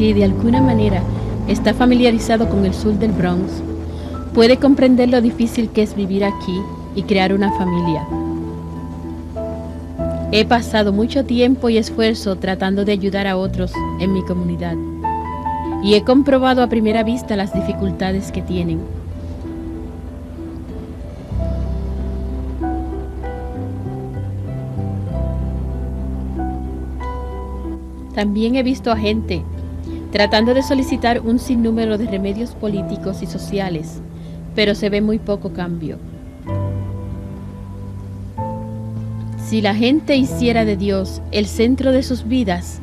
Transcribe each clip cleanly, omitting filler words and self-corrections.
que de alguna manera está familiarizado con el sur del Bronx, puede comprender lo difícil que es vivir aquí y crear una familia. He pasado mucho tiempo y esfuerzo tratando de ayudar a otros en mi comunidad y he comprobado a primera vista las dificultades que tienen. También he visto a gente tratando de solicitar un sinnúmero de remedios políticos y sociales, pero se ve muy poco cambio. Si la gente hiciera de Dios el centro de sus vidas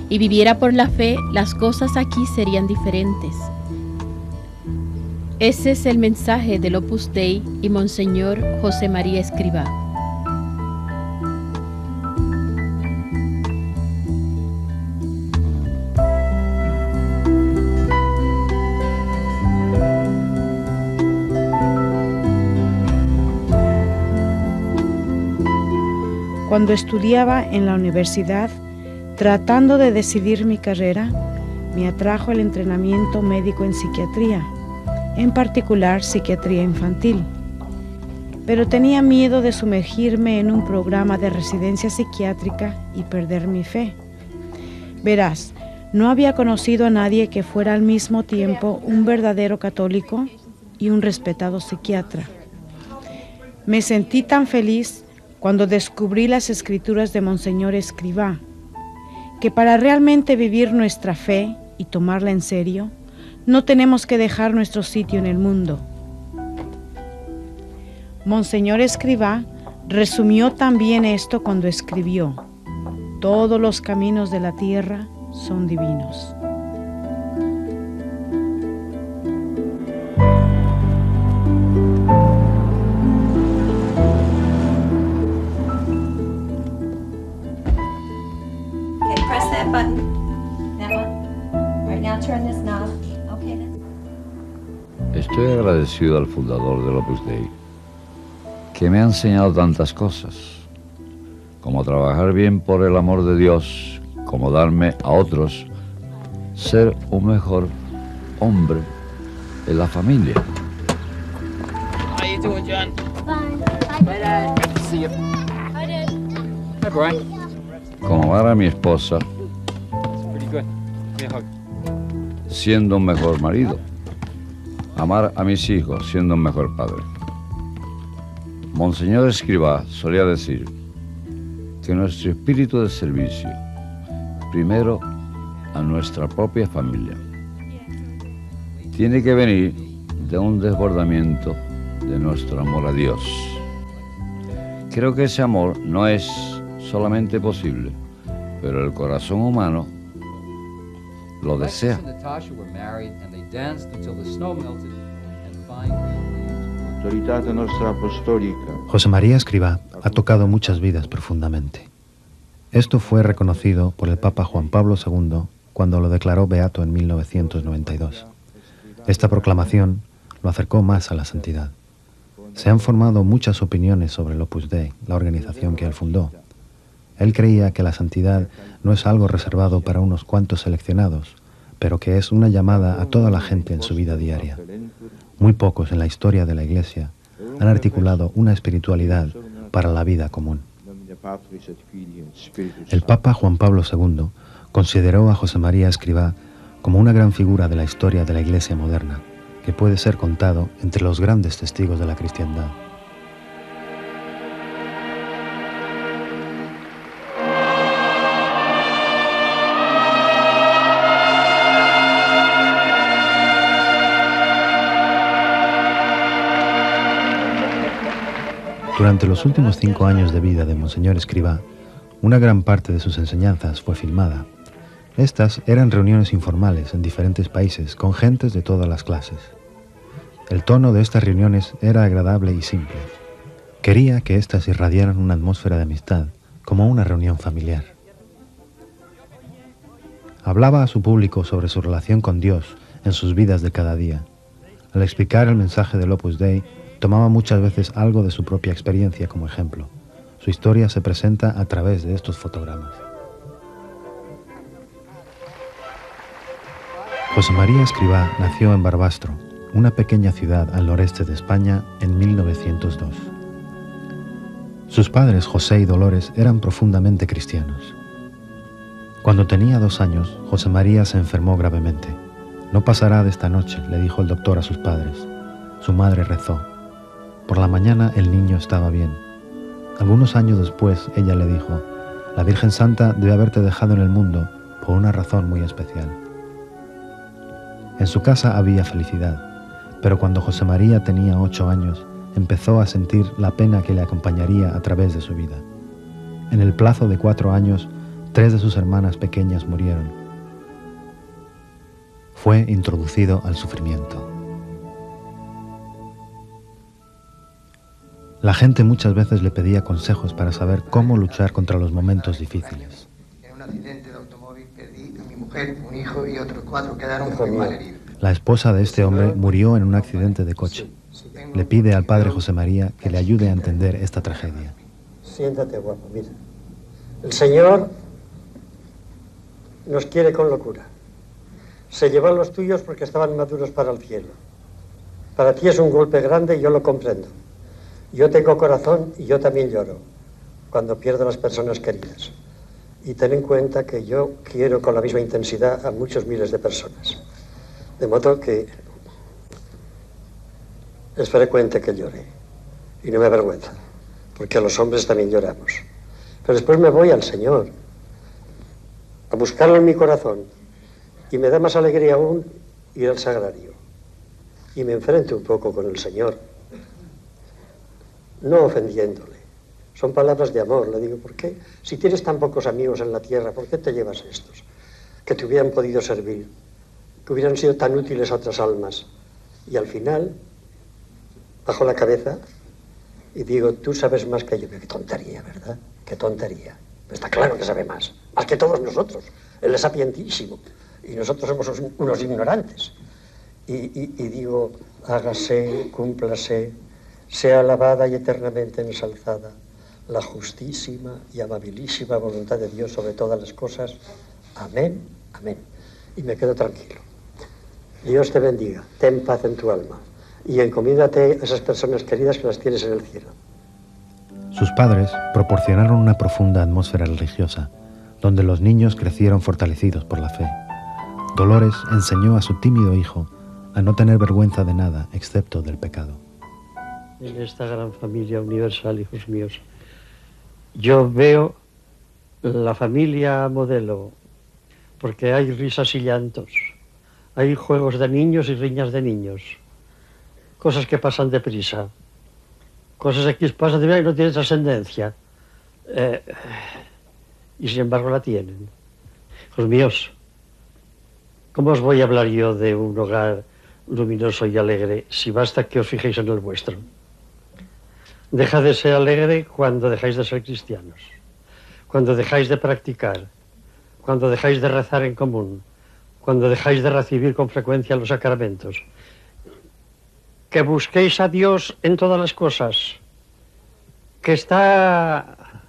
y viviera por la fe, las cosas aquí serían diferentes. Ese es el mensaje del Opus Dei y Monseñor José María Escrivá. Cuando estudiaba en la universidad, tratando de decidir mi carrera, me atrajo el entrenamiento médico en psiquiatría, en particular psiquiatría infantil. Pero tenía miedo de sumergirme en un programa de residencia psiquiátrica y perder mi fe. Verás, no había conocido a nadie que fuera al mismo tiempo un verdadero católico y un respetado psiquiatra. Me sentí tan feliz cuando descubrí las escrituras de Monseñor Escrivá, que para realmente vivir nuestra fe y tomarla en serio, no tenemos que dejar nuestro sitio en el mundo. Monseñor Escrivá resumió también esto cuando escribió: todos los caminos de la tierra son divinos. Estoy agradecido al fundador del Opus Dei, que me ha enseñado tantas cosas, como trabajar bien por el amor de Dios, como darme a otros, ser un mejor hombre en la familia. How you doing, John? Fine. Bye, Dad. Good to see you. Hi, Dad. Hi, Brian. Como amar a mi esposa, It's pretty good. Give me a hug. siendo un mejor marido. Amar a mis hijos, siendo un mejor padre. Monseñor Escrivá solía decir que nuestro espíritu de servicio, primero a nuestra propia familia, tiene que venir de un desbordamiento de nuestro amor a Dios. Creo que ese amor no es solamente posible, pero el corazón humano lo desea. José María Escrivá ha tocado muchas vidas profundamente. Esto fue reconocido por el Papa Juan Pablo II cuando lo declaró beato en 1992. Esta proclamación lo acercó más a la santidad. Se han formado muchas opiniones sobre el Opus Dei, la organización que él fundó. Él creía que la santidad no es algo reservado para unos cuantos seleccionados, pero que es una llamada a toda la gente en su vida diaria. Muy pocos en la historia de la Iglesia han articulado una espiritualidad para la vida común. El Papa Juan Pablo II consideró a José María Escrivá como una gran figura de la historia de la Iglesia moderna, que puede ser contado entre los grandes testigos de la cristiandad. Durante los últimos 5 años de vida de Monseñor Escrivá, una gran parte de sus enseñanzas fue filmada. Estas eran reuniones informales en diferentes países con gentes de todas las clases. El tono de estas reuniones era agradable y simple. Quería que éstas irradiaran una atmósfera de amistad, como una reunión familiar. Hablaba a su público sobre su relación con Dios en sus vidas de cada día. Al explicar el mensaje del Opus Dei, tomaba muchas veces algo de su propia experiencia como ejemplo. Su historia se presenta a través de estos fotogramas. José María Escrivá nació en Barbastro, una pequeña ciudad al noreste de España, en 1902. Sus padres, José y Dolores, eran profundamente cristianos. Cuando tenía 2 años, José María se enfermó gravemente. No pasará de esta noche, le dijo el doctor a sus padres. Su madre rezó. Por la mañana el niño estaba bien. Algunos años después, ella le dijo: la Virgen Santa debe haberte dejado en el mundo por una razón muy especial. En su casa había felicidad, pero cuando José María tenía 8 años, empezó a sentir la pena que le acompañaría a través de su vida. En el plazo de 4 años, 3 de sus hermanas pequeñas murieron. Fue introducido al sufrimiento. La gente muchas veces le pedía consejos para saber cómo luchar contra los momentos difíciles. En un accidente de automóvil perdí a mi mujer, un hijo y otros 4 quedaron muy mal heridos. La esposa de este hombre murió en un accidente de coche. Le pide al padre José María que le ayude a entender esta tragedia. Siéntate, guapo, mira. El Señor nos quiere con locura. Se llevó a los tuyos porque estaban maduros para el cielo. Para ti es un golpe grande y yo lo comprendo. Yo tengo corazón y yo también lloro cuando pierdo a las personas queridas. Y ten en cuenta que yo quiero con la misma intensidad a muchos miles de personas. De modo que es frecuente que llore y no me avergüenza, porque los hombres también lloramos. Pero después me voy al Señor a buscarlo en mi corazón y me da más alegría aún ir al sagrario y me enfrento un poco con el Señor, no ofendiéndole. Son palabras de amor. Le digo: ¿por qué? Si tienes tan pocos amigos en la tierra, ¿por qué te llevas estos? Que te hubieran podido servir, que hubieran sido tan útiles a otras almas. Y al final bajo la cabeza y digo: tú sabes más que yo. Qué tontería, ¿verdad? Qué tontería. Está claro que sabe más que todos nosotros. Él es sapientísimo y nosotros somos unos ignorantes. Y digo: hágase, cúmplase, sea alabada y eternamente ensalzada la justísima y amabilísima voluntad de Dios sobre todas las cosas. Amén, amén. Y me quedo tranquilo. Dios te bendiga, ten paz en tu alma y encomiéndate a esas personas queridas que las tienes en el cielo. Sus padres proporcionaron una profunda atmósfera religiosa, donde los niños crecieron fortalecidos por la fe. Dolores enseñó a su tímido hijo a no tener vergüenza de nada excepto del pecado. En esta gran familia universal, hijos míos, yo veo la familia modelo, porque hay risas y llantos, hay juegos de niños y riñas de niños, cosas que pasan deprisa, cosas que pasan deprisa y no tienen trascendencia, y sin embargo la tienen. Hijos míos, ¿cómo os voy a hablar yo de un hogar luminoso y alegre si basta que os fijéis en el vuestro? Deja de ser alegre cuando dejáis de ser cristianos, cuando dejáis de practicar, cuando dejáis de rezar en común, cuando dejáis de recibir con frecuencia los sacramentos. Que busquéis a Dios en todas las cosas, que está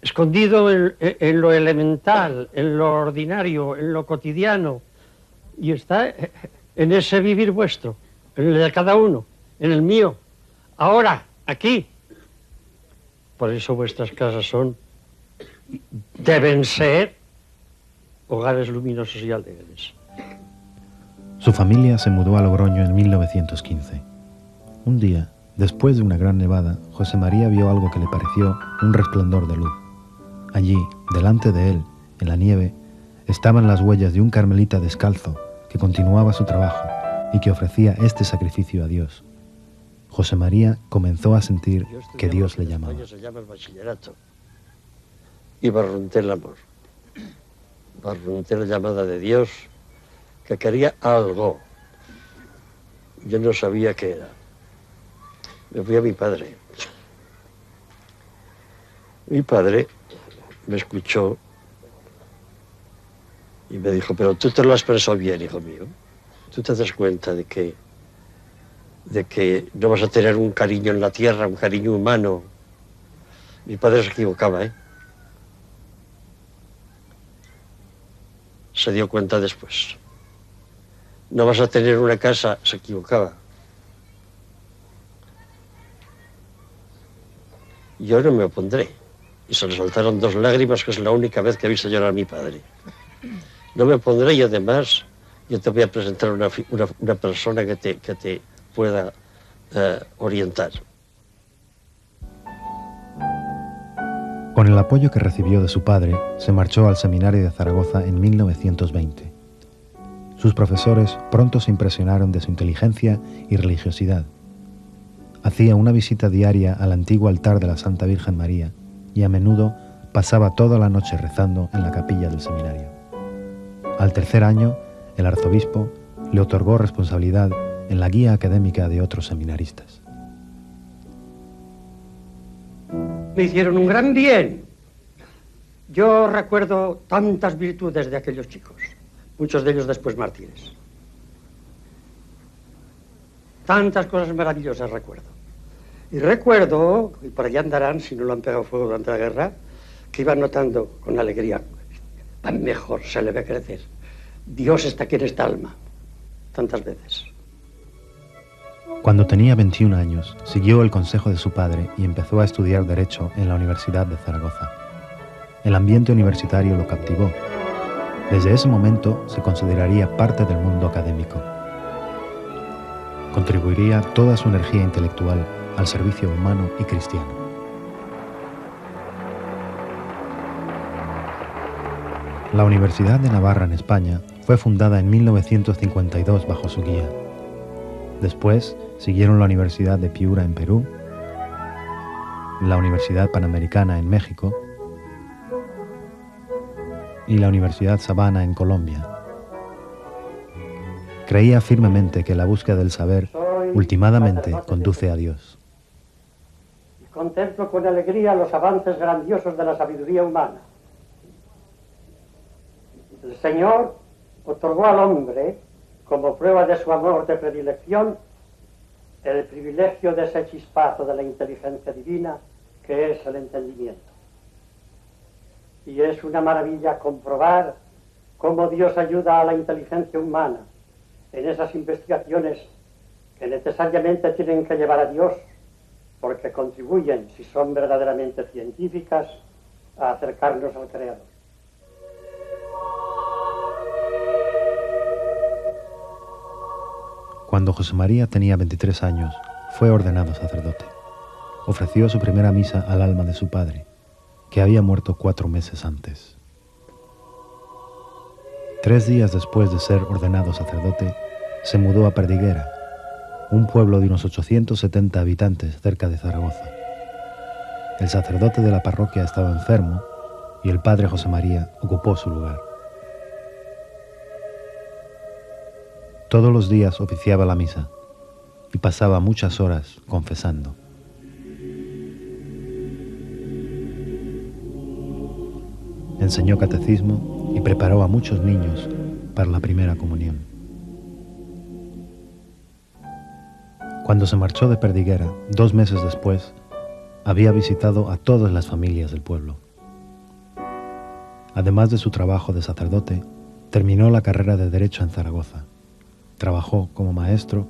escondido en lo elemental, en lo ordinario, en lo cotidiano, y está en ese vivir vuestro, en el de cada uno, en el mío, ahora, aquí. Por eso vuestras casas deben ser hogares luminosos y alegres. Su familia se mudó a Logroño en 1915. Un día, después de una gran nevada, José María vio algo que le pareció un resplandor de luz. Allí, delante de él, en la nieve, estaban las huellas de un carmelita descalzo que continuaba su trabajo y que ofrecía este sacrificio a Dios. José María comenzó a sentir que Dios le llamaba. En España se llama el bachillerato. Y barrunté el amor. Barrunté la llamada de Dios, que quería algo. Yo no sabía qué era. Me fui a mi padre. Mi padre me escuchó y me dijo: pero tú te lo has pensado bien, hijo mío. Tú te das cuenta de que no vas a tener un cariño en la tierra, un cariño humano. Mi padre se equivocaba, ¿eh? Se dio cuenta después. no vas a tener una casa, se equivocaba. Yo no me opondré. Y se le soltaron 2 lágrimas, que es la única vez que he visto llorar a mi padre. No me opondré y además yo te voy a presentar una persona que te pueda orientar. Con el apoyo que recibió de su padre, se marchó al seminario de Zaragoza en 1920. Sus profesores pronto se impresionaron de su inteligencia y religiosidad. Hacía una visita diaria al antiguo altar de la Santa Virgen María y a menudo pasaba toda la noche rezando en la capilla del seminario. Al tercer año, el arzobispo le otorgó responsabilidad en la guía académica de otros seminaristas. Me hicieron un gran bien. Yo recuerdo tantas virtudes de aquellos chicos, muchos de ellos después mártires. Tantas cosas maravillosas recuerdo. Y recuerdo, y por allá andarán, si no lo han pegado fuego durante la guerra, que iban notando con alegría, mejor se le ve crecer. Dios está aquí en esta alma, tantas veces. Cuando tenía 21 años, siguió el consejo de su padre y empezó a estudiar Derecho en la Universidad de Zaragoza. El ambiente universitario lo captivó. Desde ese momento se consideraría parte del mundo académico. Contribuiría toda su energía intelectual al servicio humano y cristiano. La Universidad de Navarra en España fue fundada en 1952 bajo su guía. Después siguieron la Universidad de Piura en Perú, la Universidad Panamericana en México y la Universidad Sabana en Colombia. Creía firmemente que la búsqueda del saber últimamente conduce a Dios. Contemplo con alegría los avances grandiosos de la sabiduría humana. El Señor otorgó al hombre, como prueba de su amor de predilección, el privilegio de ese chispazo de la inteligencia divina que es el entendimiento. Y es una maravilla comprobar cómo Dios ayuda a la inteligencia humana en esas investigaciones que necesariamente tienen que llevar a Dios, porque contribuyen, si son verdaderamente científicas, a acercarnos al Creador. Cuando José María tenía 23 años, fue ordenado sacerdote. Ofreció su primera misa al alma de su padre, que había muerto 4 meses antes. 3 días después de ser ordenado sacerdote, se mudó a Perdiguera, un pueblo de unos 870 habitantes cerca de Zaragoza. El sacerdote de la parroquia estaba enfermo y el padre José María ocupó su lugar. Todos los días oficiaba la misa y pasaba muchas horas confesando. Enseñó catecismo y preparó a muchos niños para la primera comunión. Cuando se marchó de Perdiguera, 2 meses después, había visitado a todas las familias del pueblo. Además de su trabajo de sacerdote, terminó la carrera de Derecho en Zaragoza. Trabajó como maestro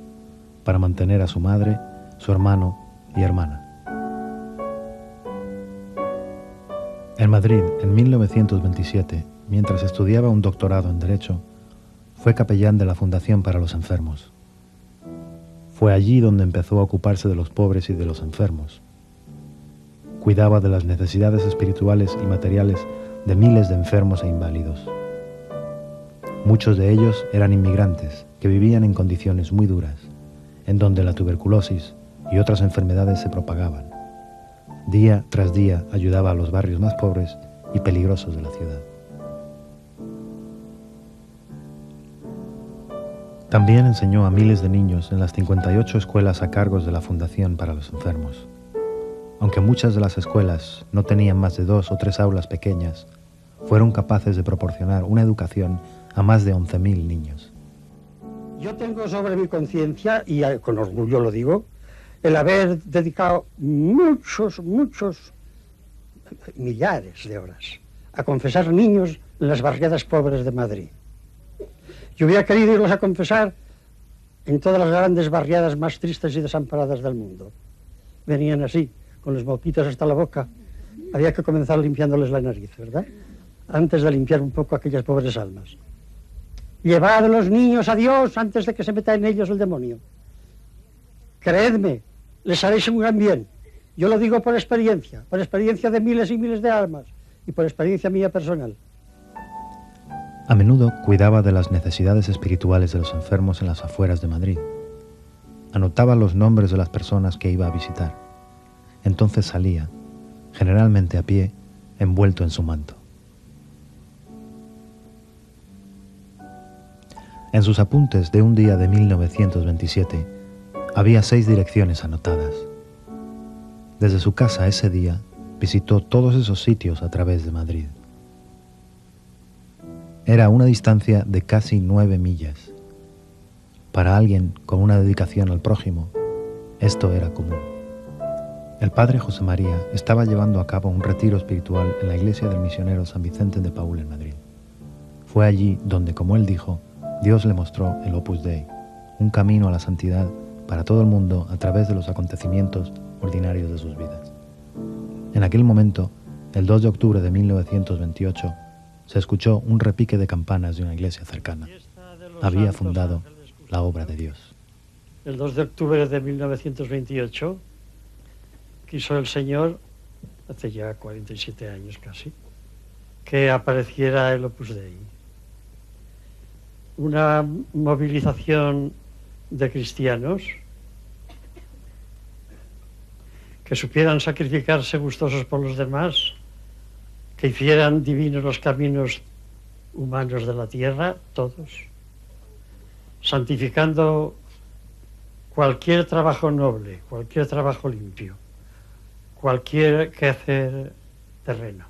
para mantener a su madre, su hermano y hermana. En Madrid, en 1927, mientras estudiaba un doctorado en Derecho, fue capellán de la Fundación para los Enfermos. Fue allí donde empezó a ocuparse de los pobres y de los enfermos. Cuidaba de las necesidades espirituales y materiales de miles de enfermos e inválidos. Muchos de ellos eran inmigrantes que vivían en condiciones muy duras, en donde la tuberculosis y otras enfermedades se propagaban. Día tras día ayudaba a los barrios más pobres y peligrosos de la ciudad. También enseñó a miles de niños en las 58 escuelas a cargo de la Fundación para los Enfermos. Aunque muchas de las escuelas no tenían más de 2 o 3 aulas pequeñas, fueron capaces de proporcionar una educación a más de 11.000 niños. Yo tengo sobre mi conciencia, y con orgullo lo digo, el haber dedicado muchos millares de horas a confesar niños en las barriadas pobres de Madrid. Yo hubiera querido irlos a confesar en todas las grandes barriadas más tristes y desamparadas del mundo. Venían así, con los moquitos hasta la boca. Había que comenzar limpiándoles la nariz, ¿verdad? Antes de limpiar un poco aquellas pobres almas. Llevad a los niños a Dios antes de que se meta en ellos el demonio. Creedme, les haréis un gran bien. Yo lo digo por experiencia de miles y miles de almas y por experiencia mía personal. A menudo cuidaba de las necesidades espirituales de los enfermos en las afueras de Madrid. Anotaba los nombres de las personas que iba a visitar. Entonces salía, generalmente a pie, envuelto en su manto. En sus apuntes de un día de 1927 había 6 direcciones anotadas. Desde su casa ese día visitó todos esos sitios a través de Madrid. Era una distancia de casi 9 millas. Para alguien con una dedicación al prójimo, esto era común. El padre José María estaba llevando a cabo un retiro espiritual en la iglesia del misionero San Vicente de Paúl en Madrid. Fue allí donde, como él dijo, Dios le mostró el Opus Dei, un camino a la santidad para todo el mundo a través de los acontecimientos ordinarios de sus vidas. En aquel momento, el 2 de octubre de 1928, se escuchó un repique de campanas de una iglesia cercana. Había fundado la obra de Dios. El 2 de octubre de 1928 quiso el Señor, hace ya 47 años casi, que apareciera el Opus Dei. Una movilización de cristianos que supieran sacrificarse gustosos por los demás, que hicieran divinos los caminos humanos de la tierra, todos, santificando cualquier trabajo noble, cualquier trabajo limpio, cualquier quehacer terreno.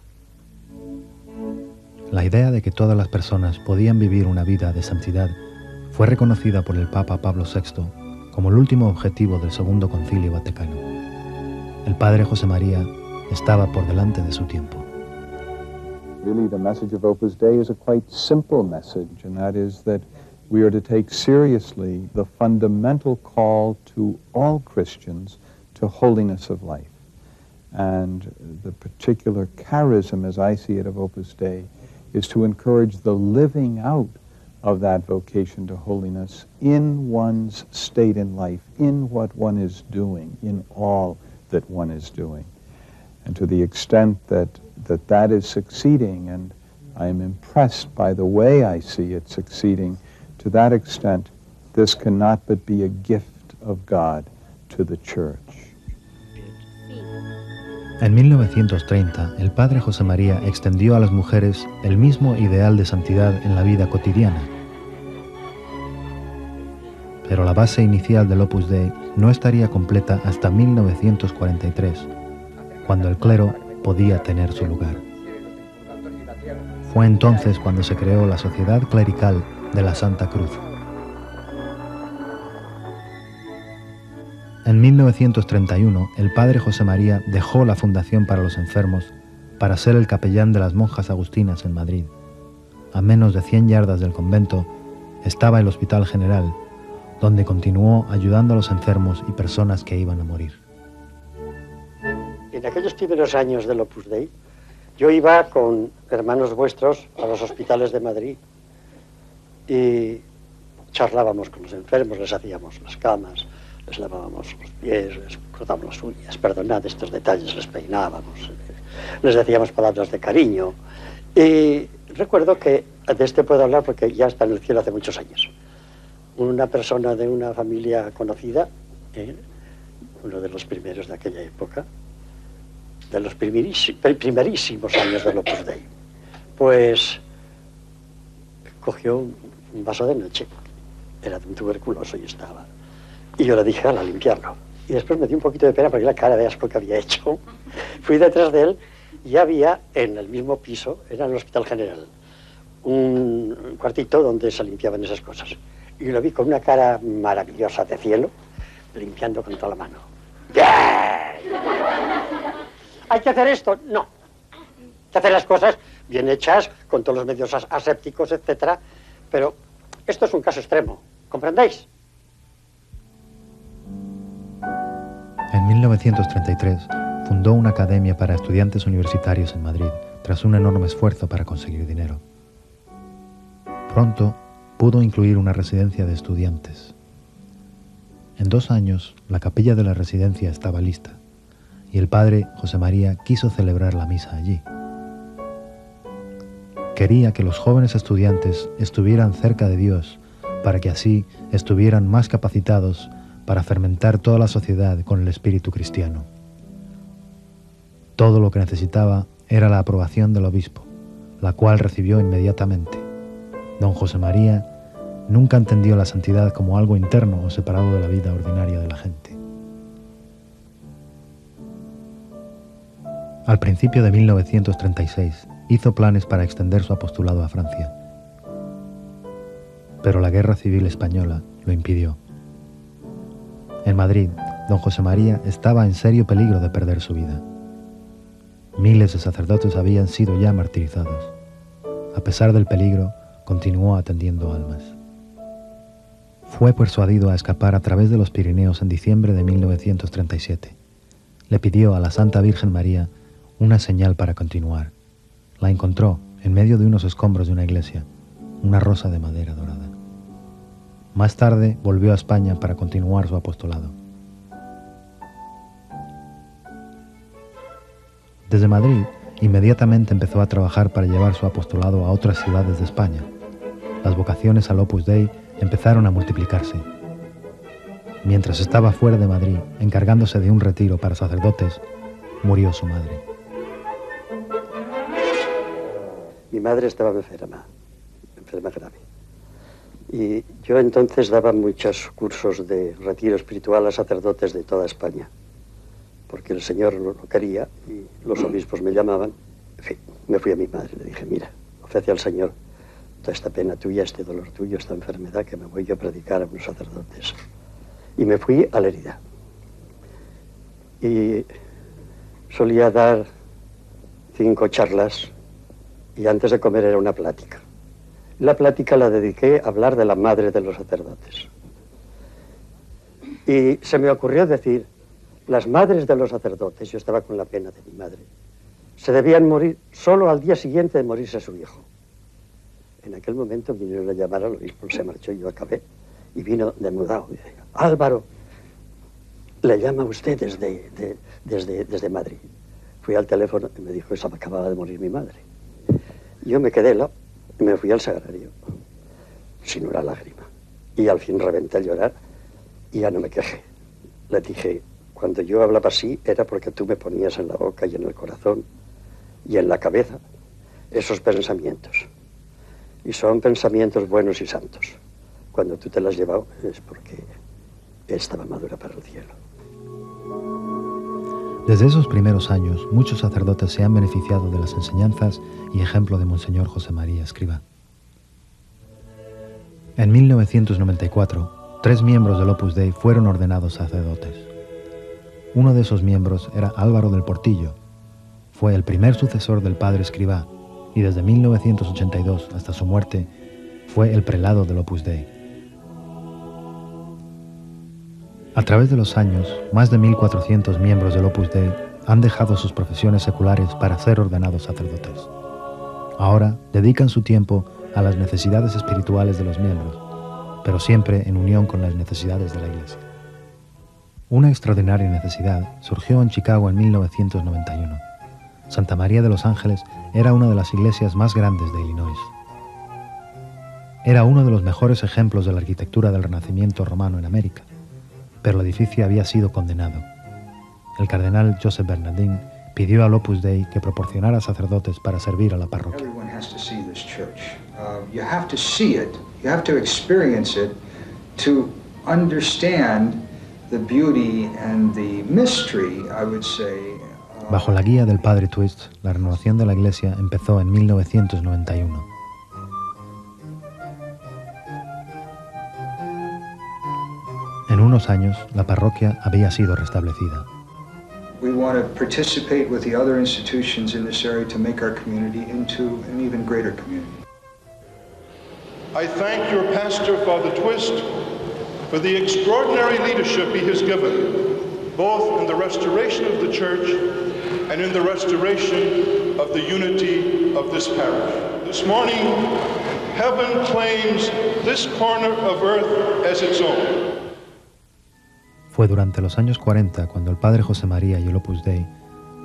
La idea de que todas las personas podían vivir una vida de santidad fue reconocida por el Papa Pablo VI como el último objetivo del Segundo Concilio Vaticano. El padre José María estaba por delante de su tiempo. Really, the message of Opus Dei is a quite simple message, and that is that we are to take seriously the fundamental call to all Christians to holiness of life. And the particular charism, as I see it, of Opus Dei is to encourage the living out of that vocation to holiness in one's state in life, in what one is doing, in all that one is doing. And to the extent that is succeeding, and I am impressed by the way I see it succeeding, to that extent, this cannot but be a gift of God to the Church. En 1930, el padre José María extendió a las mujeres el mismo ideal de santidad en la vida cotidiana. Pero la base inicial del Opus Dei no estaría completa hasta 1943, cuando el clero podía tener su lugar. Fue entonces cuando se creó la Sociedad Clerical de la Santa Cruz. En 1931, el padre José María dejó la Fundación para los Enfermos para ser el capellán de las monjas agustinas en Madrid. A menos de 100 yardas del convento estaba el Hospital General, donde continuó ayudando a los enfermos y personas que iban a morir. En aquellos primeros años del Opus Dei, yo iba con hermanos vuestros a los hospitales de Madrid y charlábamos con los enfermos, les hacíamos las camas, les lavábamos los pies, les cortábamos las uñas, perdonad estos detalles, les peinábamos, les decíamos palabras de cariño. Y recuerdo que, de este puedo hablar porque ya está en el cielo hace muchos años, una persona de una familia conocida, uno de los primeros de aquella época, de los primerísimos años del Opus Dei, pues cogió un vaso de noche, era de un tuberculoso y estaba. Y yo le dije, a limpiarlo. Y después me dio un poquito de pena porque la cara de asco que había hecho. Fui detrás de él y había en el mismo piso, era en el Hospital General, un cuartito donde se limpiaban esas cosas. Y lo vi con una cara maravillosa de cielo, limpiando con toda la mano. ¡Bien! ¿Hay que hacer esto? No. Hay que hacer las cosas bien hechas, con todos los medios asépticos, etc. Pero Esto es un caso extremo, ¿comprendéis? En 1933 fundó una academia para estudiantes universitarios en Madrid, tras un enorme esfuerzo para conseguir dinero. Pronto pudo incluir una residencia de estudiantes. En 2 años, la capilla de la residencia estaba lista, y el padre José María quiso celebrar la misa allí. Quería que los jóvenes estudiantes estuvieran cerca de Dios, para que así estuvieran más capacitados para fermentar toda la sociedad con el espíritu cristiano. Todo lo que necesitaba era la aprobación del obispo, la cual recibió inmediatamente. Don José María nunca entendió la santidad como algo interno o separado de la vida ordinaria de la gente. Al principio de 1936 hizo planes para extender su apostolado a Francia, pero la Guerra Civil Española lo impidió. En Madrid, don José María estaba en serio peligro de perder su vida. Miles de sacerdotes habían sido ya martirizados. A pesar del peligro, continuó atendiendo almas. Fue persuadido a escapar a través de los Pirineos en diciembre de 1937. Le pidió a la Santa Virgen María una señal para continuar. La encontró en medio de unos escombros de una iglesia, una rosa de madera dorada. Más tarde volvió a España para continuar su apostolado. Desde Madrid, inmediatamente empezó a trabajar para llevar su apostolado a otras ciudades de España. Las vocaciones al Opus Dei empezaron a multiplicarse. Mientras estaba fuera de Madrid, encargándose de un retiro para sacerdotes, murió su madre. Mi madre estaba enferma grave. Y yo entonces daba muchos cursos de retiro espiritual a sacerdotes de toda España, porque el Señor lo quería y los obispos me llamaban. En fin, me fui a mi madre, le dije, mira, ofrece al Señor toda esta pena tuya, este dolor tuyo, esta enfermedad, que me voy yo a predicar a unos sacerdotes. Y me fui a Lérida. Y solía dar 5 charlas y antes de comer era una plática. La plática la dediqué a hablar de la madre de los sacerdotes. Y se me ocurrió decir, las madres de los sacerdotes, yo estaba con la pena de mi madre, se debían morir solo al día siguiente de morirse su hijo. En aquel momento vinieron a llamar al obispo, se marchó y yo acabé, y vino demudado. Y dijo, Álvaro, le llama usted desde Madrid. Fui al teléfono y me dijo, esa me acababa de morir mi madre. Yo me quedé helado y me fui al sagrario, sin una lágrima. Y al fin reventé a llorar y ya no me quejé. Le dije, cuando yo hablaba así era porque tú me ponías en la boca y en el corazón y en la cabeza esos pensamientos. Y son pensamientos buenos y santos. Cuando tú te las has llevado es porque estaba madura para el cielo. Desde esos primeros años, muchos sacerdotes se han beneficiado de las enseñanzas y ejemplo de Monseñor José María Escrivá. En 1994, 3 miembros del Opus Dei fueron ordenados sacerdotes. Uno de esos miembros era Álvaro del Portillo. Fue el primer sucesor del padre Escrivá y desde 1982 hasta su muerte fue el prelado del Opus Dei. A través de los años, más de 1.400 miembros del Opus Dei han dejado sus profesiones seculares para ser ordenados sacerdotes. Ahora dedican su tiempo a las necesidades espirituales de los miembros, pero siempre en unión con las necesidades de la Iglesia. Una extraordinaria necesidad surgió en Chicago en 1991. Santa María de los Ángeles era una de las iglesias más grandes de Illinois. Era uno de los mejores ejemplos de la arquitectura del Renacimiento romano en América, pero el edificio había sido condenado. El cardenal Joseph Bernardin pidió al Opus Dei que proporcionara sacerdotes para servir a la parroquia. Everyone has to see this church. You have to see it. You have to experience it to understand the beauty and the mystery, I would say. Bajo la guía del padre Twist, la renovación de la iglesia empezó en 1991. En unos años, la parroquia había sido restablecida. We want to participate with the other institutions in this area to make our community into an even greater community. I thank your pastor, Father Twist, for the extraordinary leadership he has given, both in the restoration of the church and in the restoration of the unity of this parish. This morning, heaven claims this corner of earth as its own. Fue durante los años 40 cuando el padre José María y el Opus Dei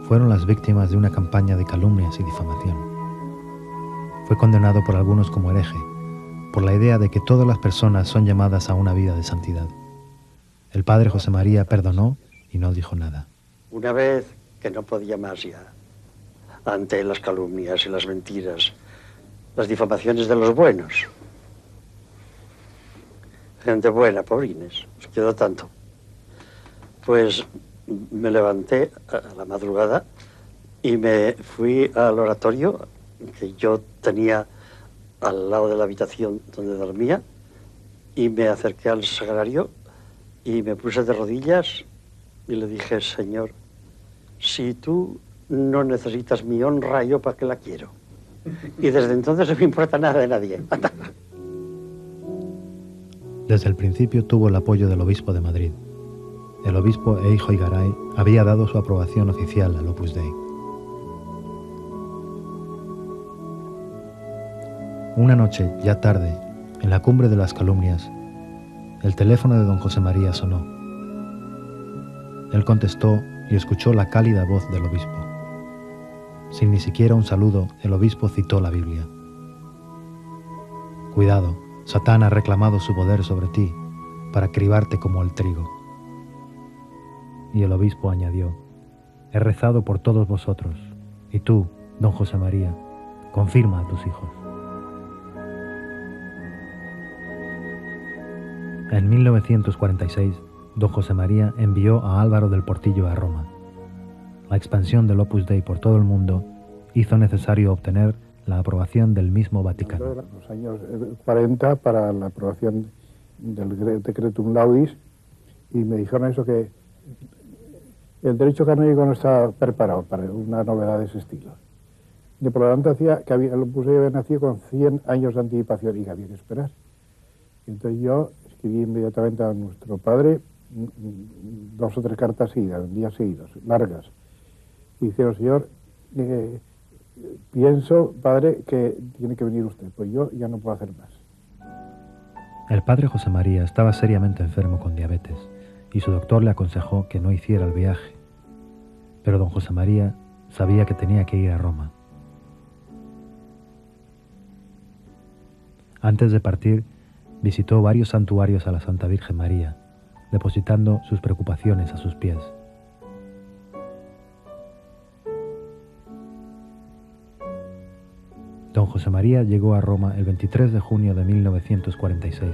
fueron las víctimas de una campaña de calumnias y difamación. Fue condenado por algunos como hereje, por la idea de que todas las personas son llamadas a una vida de santidad. El padre José María perdonó y no dijo nada. Una vez que no podía más ya, ante las calumnias y las mentiras, las difamaciones de los buenos. Gente buena, pobrines, os quedó tanto. Pues me levanté a la madrugada y me fui al oratorio que yo tenía al lado de la habitación donde dormía y me acerqué al sagrario y me puse de rodillas y le dije: Señor, si tú no necesitas mi honra, ¿yo para qué la quiero? Y desde entonces no me importa nada de nadie. Desde el principio tuvo el apoyo del obispo de Madrid. El obispo Eijo Igaray había dado su aprobación oficial al Opus Dei. Una noche, ya tarde, en la cumbre de las calumnias, el teléfono de don José María sonó. Él contestó y escuchó la cálida voz del obispo. Sin ni siquiera un saludo, el obispo citó la Biblia. Cuidado, Satán ha reclamado su poder sobre ti para cribarte como el trigo. Y el obispo añadió: he rezado por todos vosotros, y tú, don José María, confirma a tus hijos. En 1946, don José María envió a Álvaro del Portillo a Roma. La expansión del Opus Dei por todo el mundo hizo necesario obtener la aprobación del mismo Vaticano. En los años 40 para la aprobación del Decretum Laudis, y me dijeron eso, que el derecho canónico no estaba preparado para una novedad de ese estilo. Y por lo tanto hacía que el Opus Dei había nacido con 100 años de anticipación y que había que esperar. Y entonces yo escribí inmediatamente a nuestro padre 2 o 3 cartas seguidas, en días seguidos, largas. Y dijeron: señor, pienso, padre, que tiene que venir usted, pues yo ya no puedo hacer más. El padre José María estaba seriamente enfermo con diabetes y su doctor le aconsejó que no hiciera el viaje. Pero don José María sabía que tenía que ir a Roma. Antes de partir, visitó varios santuarios a la Santa Virgen María, depositando sus preocupaciones a sus pies. Don José María llegó a Roma el 23 de junio de 1946.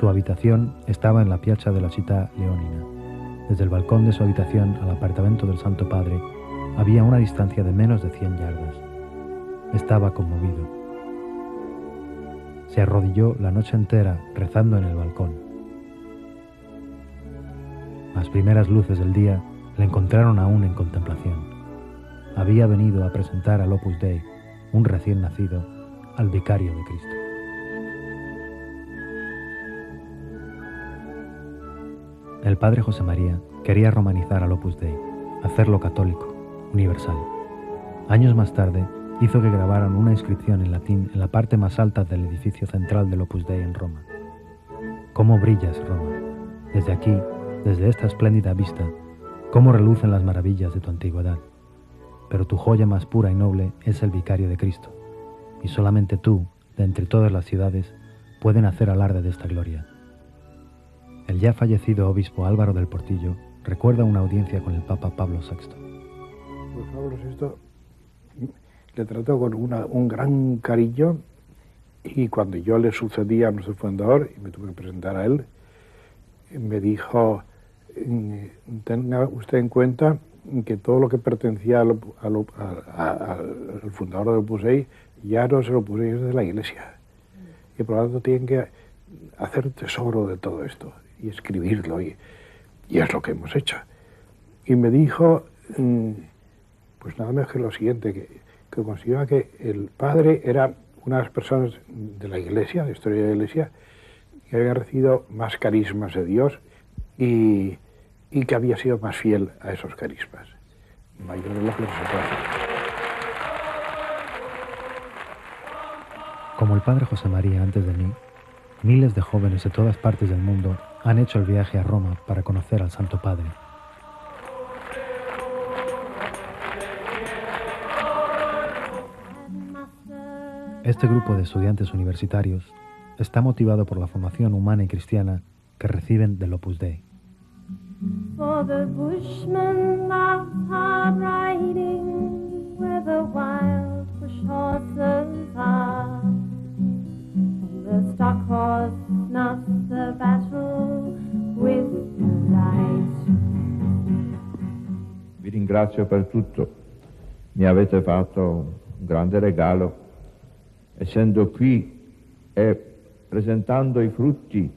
Su habitación estaba en la Piazza della Città Leonina. Desde el balcón de su habitación al apartamento del Santo Padre había una distancia de menos de 100 yardas. Estaba conmovido. Se arrodilló la noche entera rezando en el balcón. Las primeras luces del día le encontraron aún en contemplación. Había venido a presentar al Opus Dei, un recién nacido, al vicario de Cristo. El padre José María quería romanizar al Opus Dei, hacerlo católico, universal. Años más tarde, hizo que grabaran una inscripción en latín en la parte más alta del edificio central del Opus Dei en Roma. ¿Cómo brillas, Roma? Desde aquí, desde esta espléndida vista, cómo relucen las maravillas de tu antigüedad. Pero tu joya más pura y noble es el vicario de Cristo, y solamente tú, de entre todas las ciudades, pueden hacer alarde de esta gloria. El ya fallecido obispo Álvaro del Portillo recuerda una audiencia con el Papa Pablo VI. Pues Pablo VI le trató con un gran cariño, y cuando yo le sucedía a nuestro fundador y me tuve que presentar a él, me dijo: tenga usted en cuenta que todo lo que pertenecía al fundador del Opus Dei ya no se lo Opus Dei, es de la Iglesia, y por lo tanto tienen que hacer tesoro de todo esto y escribirlo, y es lo que hemos hecho. Y me dijo, pues nada más que lo siguiente, que consideraba que el padre era unas personas de la Iglesia, de la historia de la Iglesia, que habían recibido más carismas de Dios y que había sido más fiel a esos carismas. Mayor es lo que se puede hacer. Como el padre José María antes de mí, miles de jóvenes de todas partes del mundo han hecho el viaje a Roma para conocer al Santo Padre. Este grupo de estudiantes universitarios está motivado por la formación humana y cristiana que reciben del Opus Dei. For the bushman loves hard riding, where the wild bush horses are. The stock horse snuffs the battle with delight. Vi ringrazio per tutto. Mi avete fatto un grande regalo, essendo qui e presentando i frutti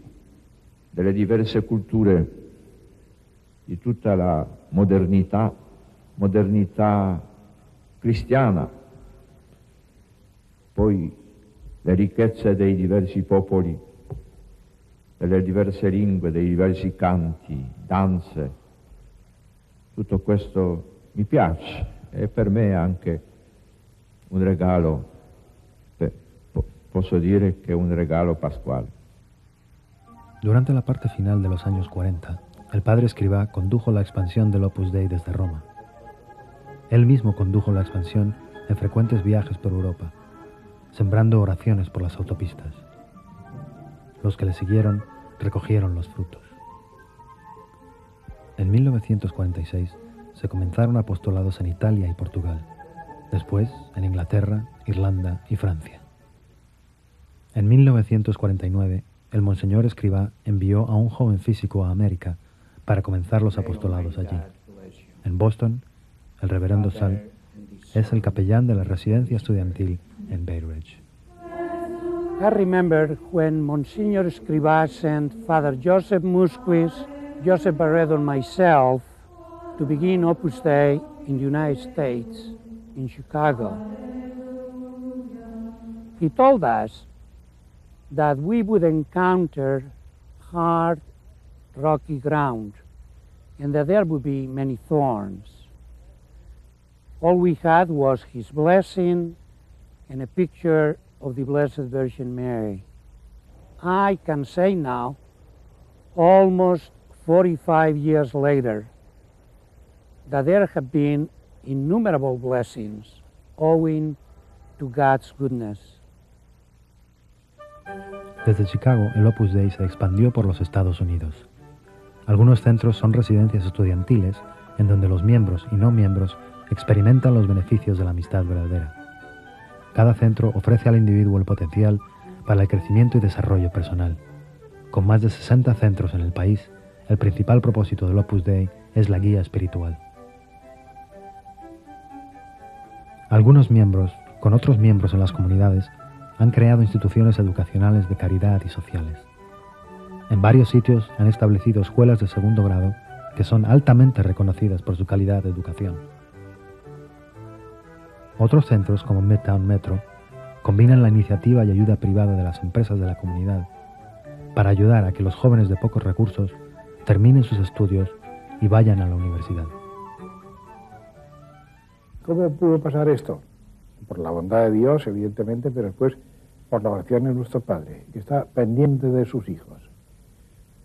delle diverse culture di tutta la modernità cristiana, poi le ricchezze dei diversi popoli, delle diverse lingue, dei diversi canti, danze. Tutto questo mi piace e per me è anche un regalo, posso dire che è un regalo pasquale. Durante la parte final de los años 40, el padre Escrivá condujo la expansión del Opus Dei desde Roma. Él mismo condujo la expansión en frecuentes viajes por Europa, sembrando oraciones por las autopistas. Los que le siguieron recogieron los frutos. En 1946 se comenzaron apostolados en Italia y Portugal, después en Inglaterra, Irlanda y Francia. En 1949, el Monseñor Escrivá envió a un joven físico a América para comenzar los apostolados allí. En Boston, el reverendo Sal es el capellán de la residencia estudiantil en Bay Ridge. I remember when Monsignor Escrivá sent Father Joseph Musquiz, Joseph Barredo and myself to begin Opus Dei in the United States, in Chicago. He told us that we would encounter hard, rocky ground, and that there would be many thorns. All we had was his blessing and a picture of the Blessed Virgin Mary. I can say now, almost 45 years later, that there have been innumerable blessings owing to God's goodness. Desde Chicago, el Opus Dei se expandió por los Estados Unidos. Algunos centros son residencias estudiantiles en donde los miembros y no miembros experimentan los beneficios de la amistad verdadera. Cada centro ofrece al individuo el potencial para el crecimiento y desarrollo personal. Con más de 60 centros en el país, el principal propósito del Opus Dei es la guía espiritual. Algunos miembros, con otros miembros en las comunidades, han creado instituciones educacionales de caridad y sociales. En varios sitios han establecido escuelas de segundo grado que son altamente reconocidas por su calidad de educación. Otros centros, como Midtown Metro, combinan la iniciativa y ayuda privada de las empresas de la comunidad para ayudar a que los jóvenes de pocos recursos terminen sus estudios y vayan a la universidad. ¿Cómo pudo pasar esto? Por la bondad de Dios, evidentemente, pero después por la oración de nuestro Padre, que está pendiente de sus hijos.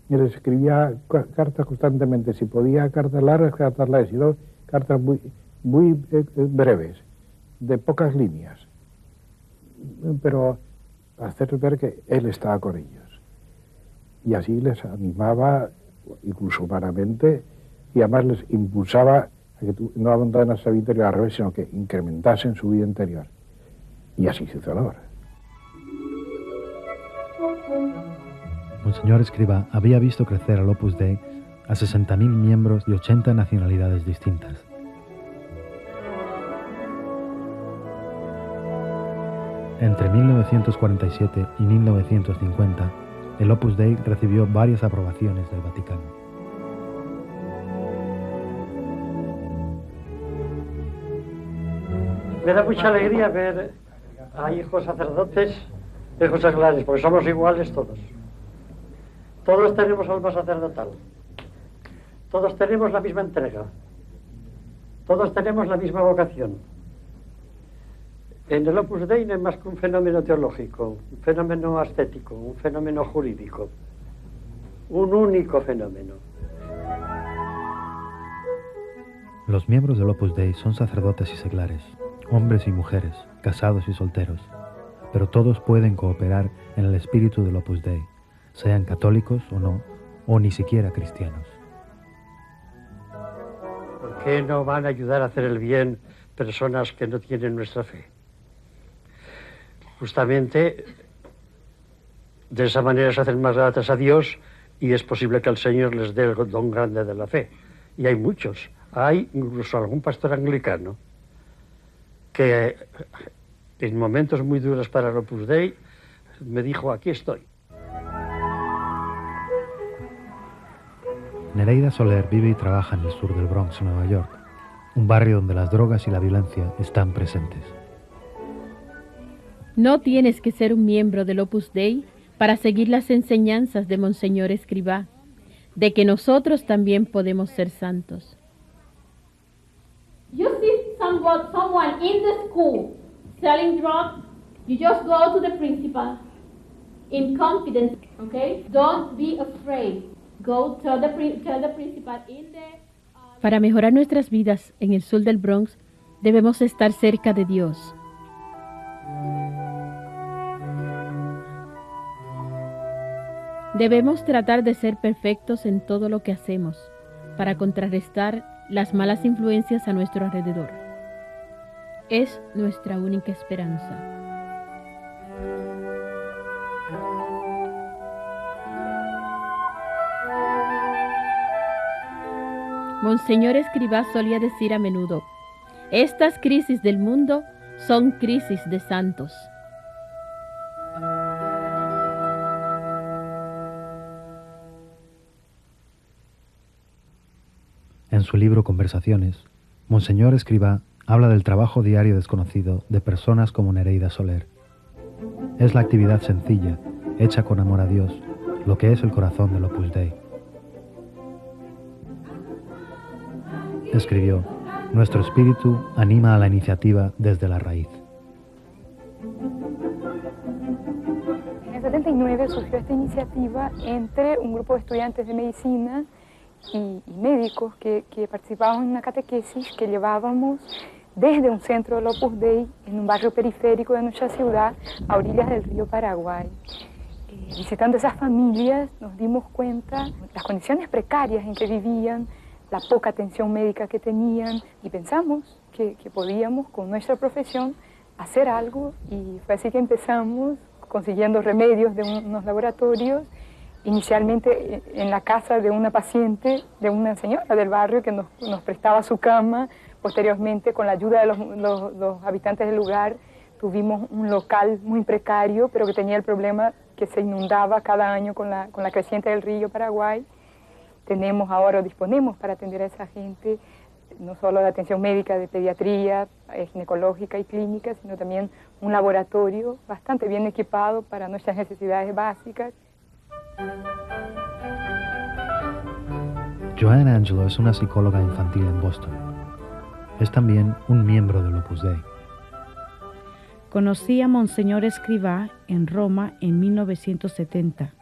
Y les escribía cartas constantemente, si podía cartas largas, y no cartas muy breves, de pocas líneas, pero hacer ver que Él estaba con ellos. Y así les animaba, incluso humanamente, y además les impulsaba a que no abandonaran a su vida interior al revés, sino que incrementasen su vida interior. Y así se hizo ahora. Monseñor Escrivá había visto crecer al Opus Dei a 60.000 miembros de 80 nacionalidades distintas. Entre 1947 y 1950, el Opus Dei recibió varias aprobaciones del Vaticano. Me da mucha alegría ver Hay hijos sacerdotes, hijos seglares, porque somos iguales todos. Todos tenemos alma sacerdotal. Todos tenemos la misma entrega. Todos tenemos la misma vocación. En el Opus Dei no es más que un fenómeno teológico, un fenómeno estético, un fenómeno jurídico. Un único fenómeno. Los miembros del Opus Dei son sacerdotes y seglares, hombres y mujeres, casados y solteros, pero todos pueden cooperar en el espíritu del Opus Dei, sean católicos o no, o ni siquiera cristianos. ¿Por qué no van a ayudar a hacer el bien personas que no tienen nuestra fe? Justamente de esa manera se hacen más gratas a Dios y es posible que el Señor les dé el don grande de la fe. Y hay muchos. Hay incluso algún pastor anglicano que en momentos muy duros para el Opus Dei me dijo, aquí estoy. Nereida Soler vive y trabaja en el sur del Bronx, Nueva York, un barrio donde las drogas y la violencia están presentes. No tienes que ser un miembro del Opus Dei para seguir las enseñanzas de Monseñor Escrivá, de que nosotros también podemos ser santos. You see someone in the school selling drugs, you just go to the principal in confidence, okay? Don't be afraid. Go tell the principal in the... Para mejorar nuestras vidas en el sur del Bronx, debemos estar cerca de Dios. Debemos tratar de ser perfectos en todo lo que hacemos, para contrarrestar las malas influencias a nuestro alrededor. Es nuestra única esperanza. Monseñor Escrivá solía decir a menudo, estas crisis del mundo son crisis de santos. En su libro Conversaciones, Monseñor Escrivá habla del trabajo diario desconocido de personas como Nereida Soler. Es la actividad sencilla, hecha con amor a Dios, lo que es el corazón del Opus Dei. Escribió, nuestro espíritu anima a la iniciativa desde la raíz. En el 79 surgió esta iniciativa entre un grupo de estudiantes de medicina y médicos que participaban en una catequesis que llevábamos desde un centro del Opus Dei en un barrio periférico de nuestra ciudad a orillas del río Paraguay. Visitando esas familias nos dimos cuenta de las condiciones precarias en que vivían, la poca atención médica que tenían y pensamos que podíamos con nuestra profesión hacer algo y fue así que empezamos consiguiendo remedios de unos laboratorios. Inicialmente en la casa de una paciente, de una señora del barrio que nos prestaba su cama. Posteriormente, con la ayuda de los habitantes del lugar, tuvimos un local muy precario, pero que tenía el problema que se inundaba cada año con la creciente del río Paraguay. Disponemos para atender a esa gente, no solo de atención médica, de pediatría, ginecológica y clínica, sino también un laboratorio bastante bien equipado para nuestras necesidades básicas. Joanne Angelo es una psicóloga infantil en Boston. Es también un miembro del Opus Dei. Conocí a Monseñor Escrivá en Roma en 1970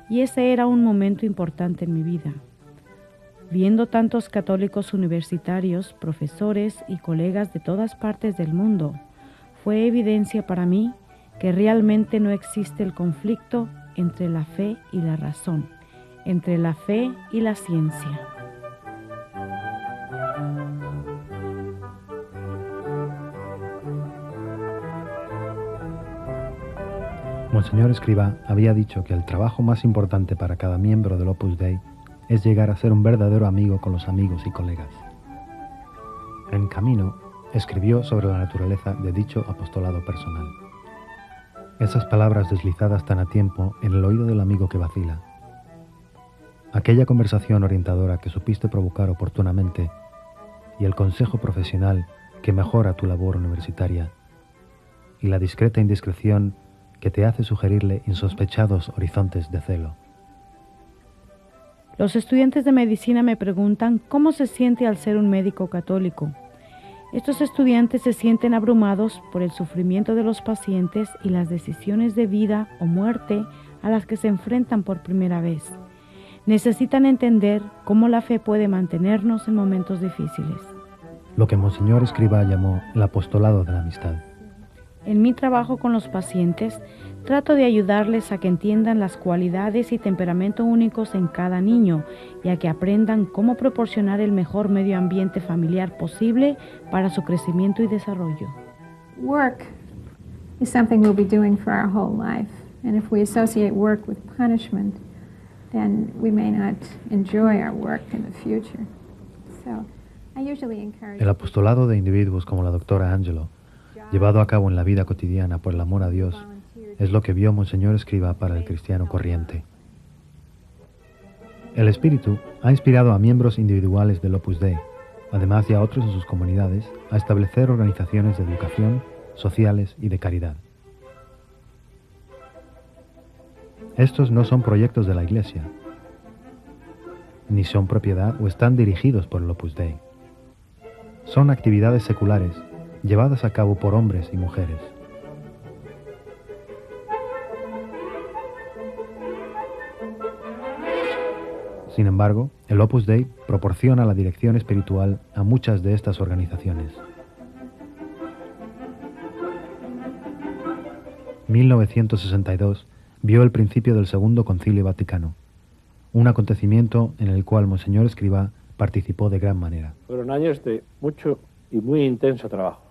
y ese era un momento importante en mi vida. Viendo tantos católicos universitarios, profesores y colegas de todas partes del mundo, fue evidencia para mí que realmente no existe el conflicto entre la fe y la razón, entre la fe y la ciencia. Monseñor Escrivá había dicho que el trabajo más importante para cada miembro del Opus Dei es llegar a ser un verdadero amigo con los amigos y colegas. En Camino, escribió sobre la naturaleza de dicho apostolado personal. Esas palabras deslizadas tan a tiempo en el oído del amigo que vacila. Aquella conversación orientadora que supiste provocar oportunamente y el consejo profesional que mejora tu labor universitaria y la discreta indiscreción que te hace sugerirle insospechados horizontes de celo. Los estudiantes de medicina me preguntan cómo se siente al ser un médico católico. Estos estudiantes se sienten abrumados por el sufrimiento de los pacientes y las decisiones de vida o muerte a las que se enfrentan por primera vez. Necesitan entender cómo la fe puede mantenernos en momentos difíciles. Lo que Monseñor Escrivá llamó el apostolado de la amistad. En mi trabajo con los pacientes, trato de ayudarles a que entiendan las cualidades y temperamento únicos en cada niño y a que aprendan cómo proporcionar el mejor medio ambiente familiar posible para su crecimiento y desarrollo. Work is something we'll be doing for our whole life, and if we associate work with punishment, then we may not enjoy our work in the future. So, I usually encourage... El apostolado de individuos como la doctora Angelo, llevado a cabo en la vida cotidiana por el amor a Dios, es lo que vio Monseñor Escrivá para el cristiano corriente. El Espíritu ha inspirado a miembros individuales del Opus Dei, además de a otros en sus comunidades, a establecer organizaciones de educación, sociales y de caridad. Estos no son proyectos de la Iglesia, ni son propiedad o están dirigidos por el Opus Dei. Son actividades seculares, llevadas a cabo por hombres y mujeres. Sin embargo, el Opus Dei proporciona la dirección espiritual a muchas de estas organizaciones. 1962 vio el principio del Segundo Concilio Vaticano, un acontecimiento en el cual Monseñor Escrivá participó de gran manera. Fueron años de mucho y muy intenso trabajo,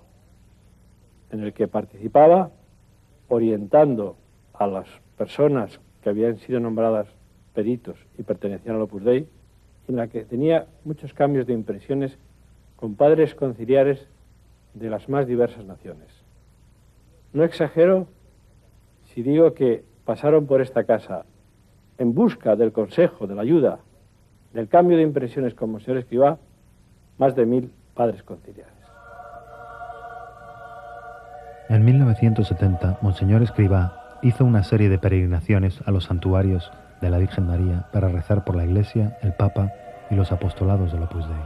en el que participaba orientando a las personas que habían sido nombradas peritos y pertenecían al Opus Dei, en la que tenía muchos cambios de impresiones con padres conciliares de las más diversas naciones. No exagero si digo que pasaron por esta casa en busca del consejo, de la ayuda, del cambio de impresiones con Monseñor Escrivá, más de 1000 padres conciliares. En 1970, Monseñor Escrivá hizo una serie de peregrinaciones a los santuarios de la Virgen María para rezar por la Iglesia, el Papa y los apostolados del Opus Dei.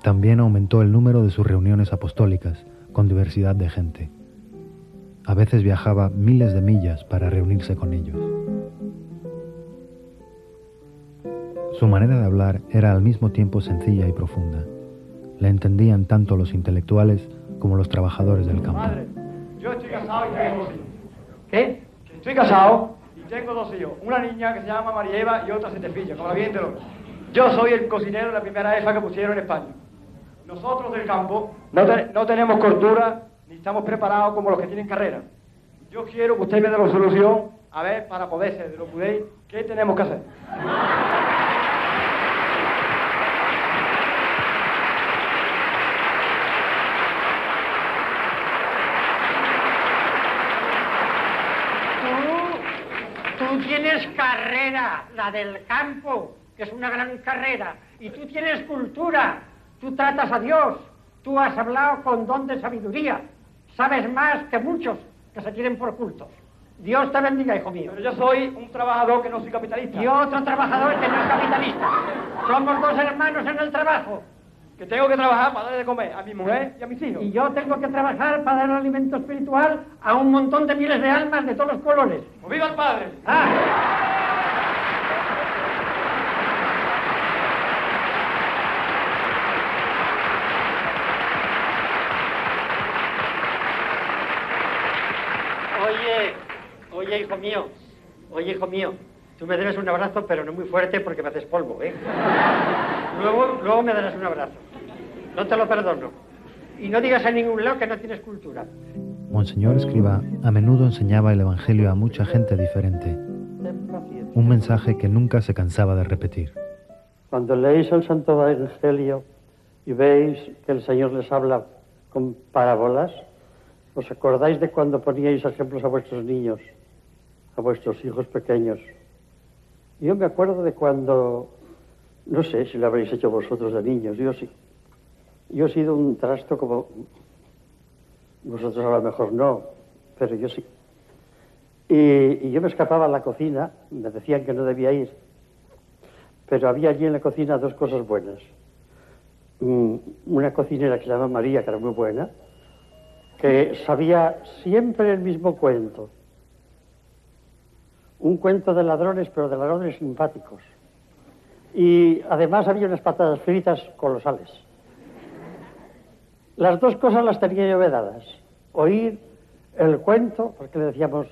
También aumentó el número de sus reuniones apostólicas con diversidad de gente. A veces viajaba miles de millas para reunirse con ellos. Su manera de hablar era al mismo tiempo sencilla y profunda. Le entendían tanto los intelectuales como los trabajadores del campo. Madre, yo estoy casado y tengo 2 hijos. ¿Qué? Estoy casado y tengo 2 hijos. Una niña que se llama María Eva y otra Setefilla, como la Virgen de Lourdes. Yo soy el cocinero de la primera EFA que pusieron en España. Nosotros del campo no tenemos cordura ni estamos preparados como los que tienen carrera. Yo quiero que usted me dé la solución, a ver, para poder ser de lo que podéis, ¿qué tenemos que hacer? Tú tienes carrera, la del campo, que es una gran carrera, y tú tienes cultura, tú tratas a Dios, tú has hablado con don de sabiduría, sabes más que muchos que se quieren por cultos. Dios te bendiga, hijo mío. Pero yo soy un trabajador que no soy capitalista. Y otro trabajador que no es capitalista. Somos 2 hermanos en el trabajo. Que tengo que trabajar para darle de comer a mi mujer y a mis hijos. Y yo tengo que trabajar para dar alimento espiritual a un montón de miles de almas de todos los colores. ¡Pues viva el Padre! Oye, hijo mío, tú me debes un abrazo, pero no muy fuerte porque me haces polvo, ¿eh? Luego me darás un abrazo. No te lo perdono. Y no digas a ningún lado que no tienes cultura. Monseñor Escrivá a menudo enseñaba el Evangelio a mucha gente diferente. Un mensaje que nunca se cansaba de repetir. Cuando leéis el Santo Evangelio y veis que el Señor les habla con parábolas, ¿os acordáis de cuando poníais ejemplos a vuestros niños, a vuestros hijos pequeños? Yo me acuerdo de cuando, no sé si lo habréis hecho vosotros de niños, yo sí. Yo he sido un trasto como Vosotros a lo mejor no, pero yo sí. Y yo me escapaba a la cocina, me decían que no debía ir, pero había allí en la cocina dos cosas buenas. Una cocinera que se llama María, que era muy buena, que sabía siempre el mismo cuento. Un cuento de ladrones, pero de ladrones simpáticos. Y además había unas patatas fritas colosales. Las dos cosas las tenía yo vedadas. Oír el cuento, porque le decíamos,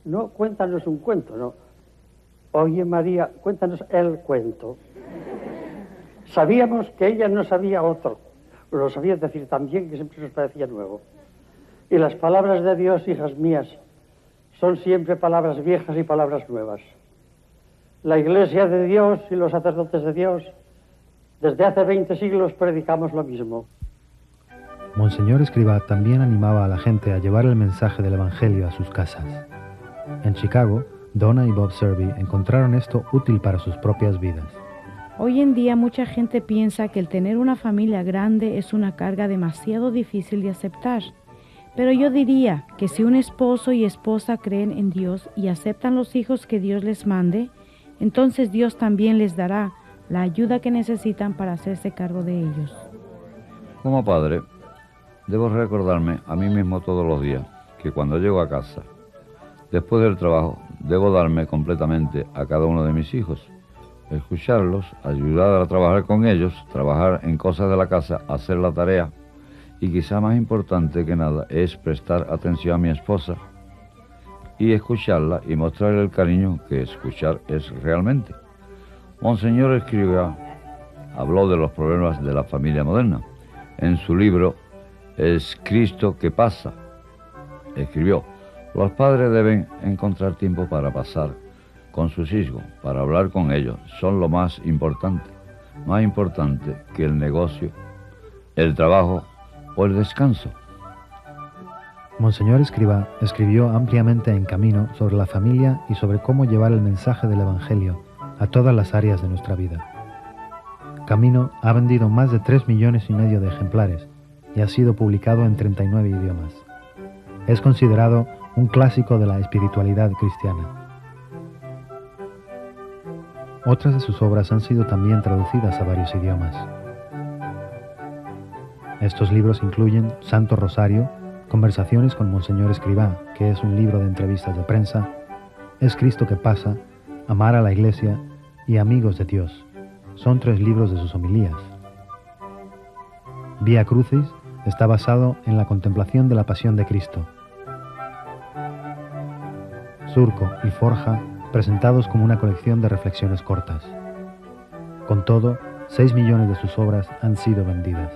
no, cuéntanos un cuento, no. Oye, María, cuéntanos el cuento. Sabíamos que ella no sabía otro. Lo sabía decir también, que siempre nos parecía nuevo. Y las palabras de Dios, hijas mías, son siempre palabras viejas y palabras nuevas. La Iglesia de Dios y los sacerdotes de Dios, desde hace 20 siglos predicamos lo mismo. Monseñor Escrivá también animaba a la gente a llevar el mensaje del Evangelio a sus casas. En Chicago, Donna y Bob Serby encontraron esto útil para sus propias vidas. Hoy en día mucha gente piensa que el tener una familia grande es una carga demasiado difícil de aceptar. Pero yo diría que si un esposo y esposa creen en Dios y aceptan los hijos que Dios les mande, entonces Dios también les dará la ayuda que necesitan para hacerse cargo de ellos. Como padre, debo recordarme a mí mismo todos los días que cuando llego a casa, después del trabajo, debo darme completamente a cada uno de mis hijos, escucharlos, ayudar a trabajar con ellos, trabajar en cosas de la casa, hacer la tarea, y quizá más importante que nada es prestar atención a mi esposa y escucharla y mostrarle el cariño que escuchar es realmente. Monseñor Escrivá habló de los problemas de la familia moderna. En su libro Es Cristo que pasa, escribió: los padres deben encontrar tiempo para pasar con sus hijos, para hablar con ellos. Son lo más importante que el negocio, el trabajo o el descanso. Monseñor Escrivá escribió ampliamente en Camino sobre la familia y sobre cómo llevar el mensaje del Evangelio a todas las áreas de nuestra vida. Camino ha vendido más de 3,5 millones de ejemplares y ha sido publicado en 39 idiomas. Es considerado un clásico de la espiritualidad cristiana. Otras de sus obras han sido también traducidas a varios idiomas. Estos libros incluyen Santo Rosario, Conversaciones con Monseñor Escrivá, que es un libro de entrevistas de prensa, Es Cristo que pasa, Amar a la Iglesia y Amigos de Dios. Son 3 libros de sus homilías. Vía Crucis está basado en la contemplación de la pasión de Cristo. Surco y Forja, presentados como una colección de reflexiones cortas. Con todo, 6 millones de sus obras han sido vendidas.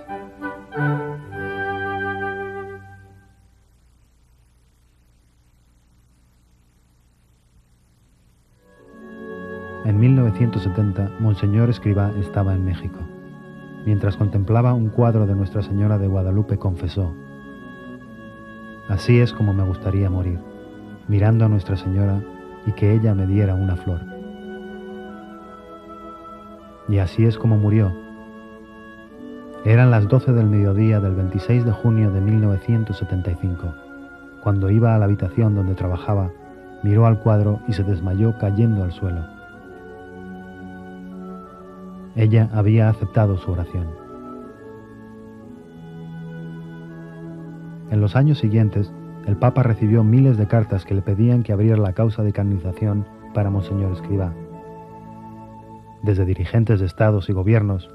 En 1970, Monseñor Escrivá estaba en México. Mientras contemplaba un cuadro de Nuestra Señora de Guadalupe, confesó: así es como me gustaría morir, mirando a Nuestra Señora y que ella me diera una flor. Y así es como murió. Eran las 12 del mediodía del 26 de junio de 1975. Cuando iba a la habitación donde trabajaba, miró al cuadro y se desmayó cayendo al suelo. Ella había aceptado su oración. En los años siguientes, el Papa recibió miles de cartas que le pedían que abriera la causa de canonización para Monseñor Escrivá. Desde dirigentes de estados y gobiernos,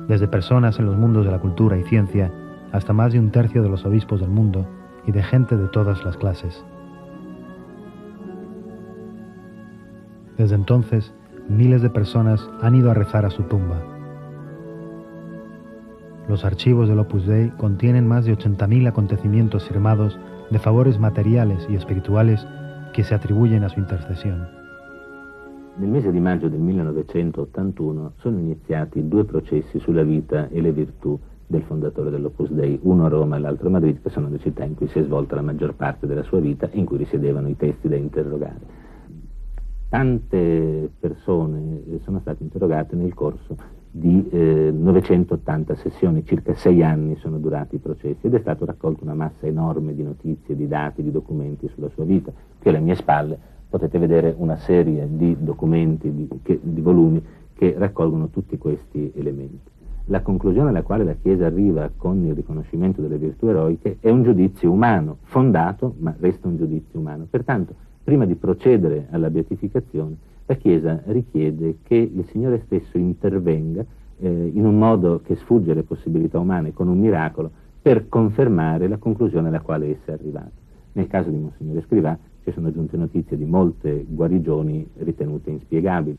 desde personas en los mundos de la cultura y ciencia, hasta más de 1/3 de los obispos del mundo y de gente de todas las clases. Desde entonces, miles de personas han ido a rezar a su tumba. Los archivos del Opus Dei contienen más de 80.000 acontecimientos firmados de favores materiales y espirituales che si attribuyen a sua intercessione. Nel mese di maggio del 1981 sono iniziati 2 processi sulla vita e le virtù del fondatore dell'Opus Dei, uno a Roma e l'altro a Madrid, che sono le città in cui si è svolta la maggior parte della sua vita e in cui risiedevano i testi da interrogare. Tante persone sono state interrogate nel corso di 980 sessioni, circa 6 anni sono durati i processi, ed è stato raccolto una massa enorme di notizie, di dati, di documenti sulla sua vita. Qui alle mie spalle potete vedere una serie di documenti, di volumi che raccolgono tutti questi elementi. La conclusione alla quale la Chiesa arriva con il riconoscimento delle virtù eroiche è un giudizio umano, fondato, ma resta un giudizio umano. Pertanto, prima di procedere alla beatificazione, la Chiesa richiede che il Signore stesso intervenga in un modo che sfugge alle possibilità umane, con un miracolo, per confermare la conclusione alla quale essa è arrivata. Nel caso di Monsignore Escrivá ci sono giunte notizie di molte guarigioni ritenute inspiegabili.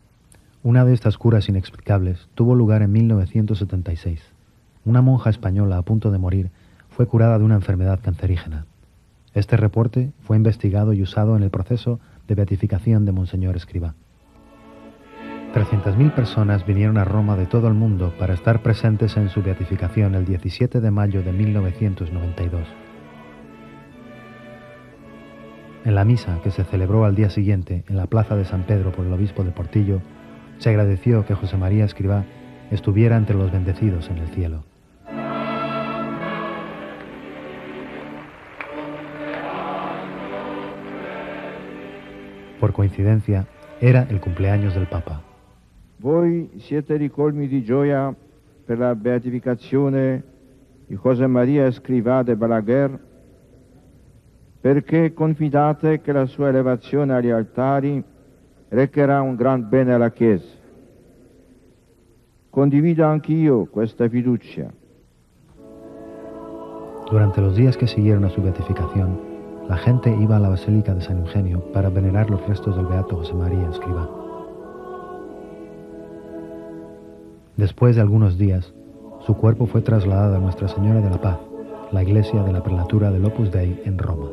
Una de estas curas inexplicables tuvo lugar en 1976. Una monja española a punto de morir fue curada de una enfermedad cancerígena. Este reporte fue investigado y usado en el proceso de beatificación de Monseñor Escrivá. 300.000 personas vinieron a Roma de todo el mundo para estar presentes en su beatificación el 17 de mayo de 1992. En la misa que se celebró al día siguiente en la plaza de San Pedro por el obispo de Portillo, se agradeció que José María Escrivá estuviera entre los bendecidos en el cielo. Por coincidencia, era el cumpleaños del Papa. Voi siete ricolmi di gioia per la beatificazione di José María Escrivá de Balaguer, perché confidate che la sua elevazione agli altari recherà un gran bene alla Chiesa. Condivido anch'io questa fiducia. Durante los días que siguieron a su beatificación, la gente iba a la Basílica de San Eugenio para venerar los restos del beato José María Escrivá. Después de algunos días, su cuerpo fue trasladado a Nuestra Señora de la Paz, la iglesia de la prelatura del Opus Dei en Roma.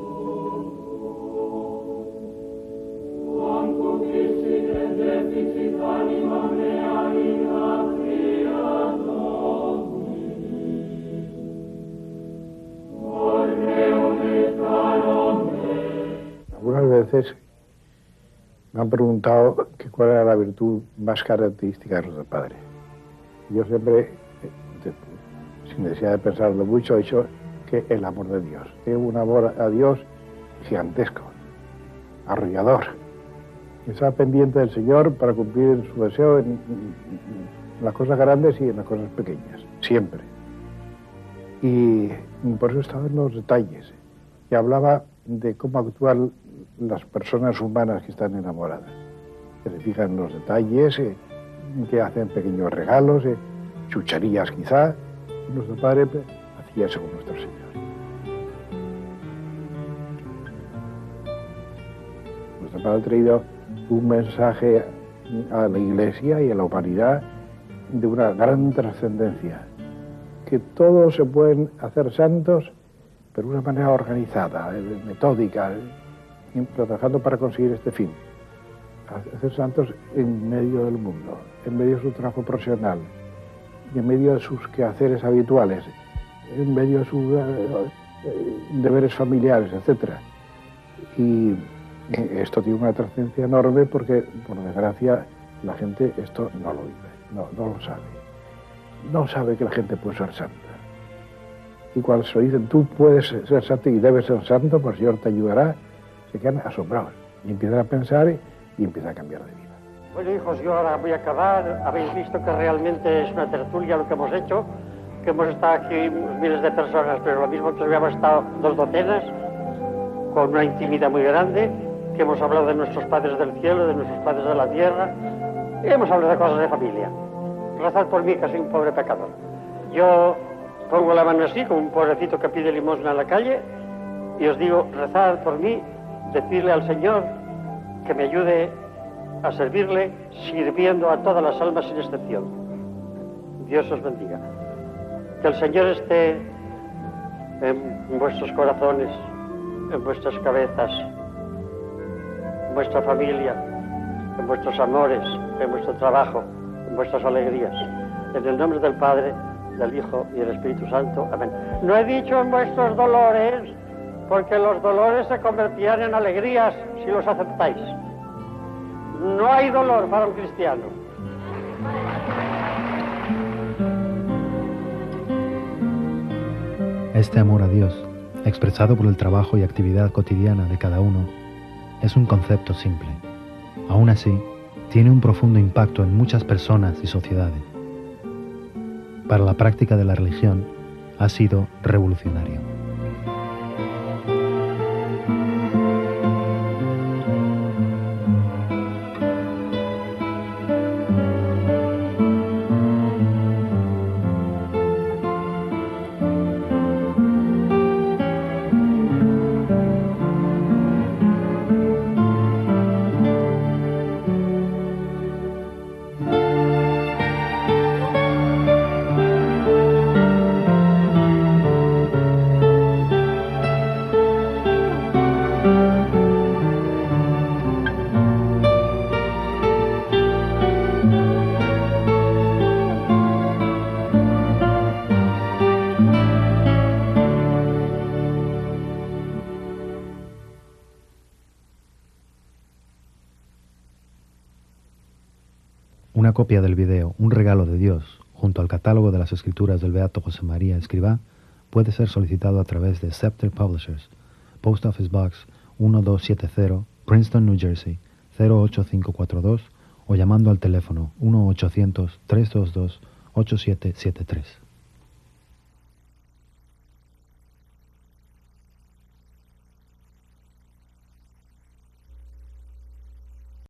Algunas veces me han preguntado que cuál era la virtud más característica de nuestro padre. Yo siempre, sin necesidad de pensarlo mucho, he dicho que el amor de Dios. Tiene un amor a Dios gigantesco, arrollador. Está pendiente del Señor para cumplir su deseo en las cosas grandes y en las cosas pequeñas, siempre. Y por eso estaba en los detalles. Y hablaba de cómo actúan las personas humanas que están enamoradas. Que se fijan en los detalles, que hacen pequeños regalos, chucherías quizá. Nuestro padre hacía eso con nuestro Señor. Nuestro padre ha traído un mensaje a la Iglesia y a la humanidad de una gran trascendencia, que todos se pueden hacer santos, pero de una manera organizada, metódica, trabajando para conseguir este fin. Hacer santos en medio del mundo, en medio de su trabajo profesional, y en medio de sus quehaceres habituales, en medio de sus deberes familiares, etc. Y esto tiene una trascendencia enorme porque, por desgracia, la gente esto no lo vive, no lo sabe. No sabe que la gente puede ser santa. Y cuando se lo dicen, tú puedes ser santo y debes ser santo, pues el Señor te ayudará, se quedan asombrados y empiezan a pensar y empiezan a cambiar de vida. Bueno, hijos, yo ahora voy a acabar. Habéis visto que realmente es una tertulia lo que hemos hecho, que hemos estado aquí miles de personas, pero lo mismo que habíamos estado 2 docenas, con una intimidad muy grande, que hemos hablado de nuestros padres del cielo, de nuestros padres de la tierra, y hemos hablado de cosas de familia. Rezad por mí, que soy un pobre pecador. Yo pongo la mano así, como un pobrecito que pide limosna en la calle, y os digo, rezad por mí, decirle al Señor que me ayude a servirle, sirviendo a todas las almas sin excepción. Dios os bendiga. Que el Señor esté en vuestros corazones, en vuestras cabezas, en vuestra familia, en vuestros amores, en vuestro trabajo, en vuestras alegrías. En el nombre del Padre, del Hijo y del Espíritu Santo. Amén. No he dicho en vuestros dolores, porque los dolores se convertirán en alegrías si los aceptáis. No hay dolor para un cristiano. Este amor a Dios, expresado por el trabajo y actividad cotidiana de cada uno, es un concepto simple. Aún así, tiene un profundo impacto en muchas personas y sociedades. Para la práctica de la religión, ha sido revolucionario. Una copia del video Un regalo de Dios, junto al catálogo de las escrituras del Beato José María Escrivá, puede ser solicitado a través de Scepter Publishers, Post Office Box 1270, Princeton, New Jersey, 08542, o llamando al teléfono 1-800-322-8773.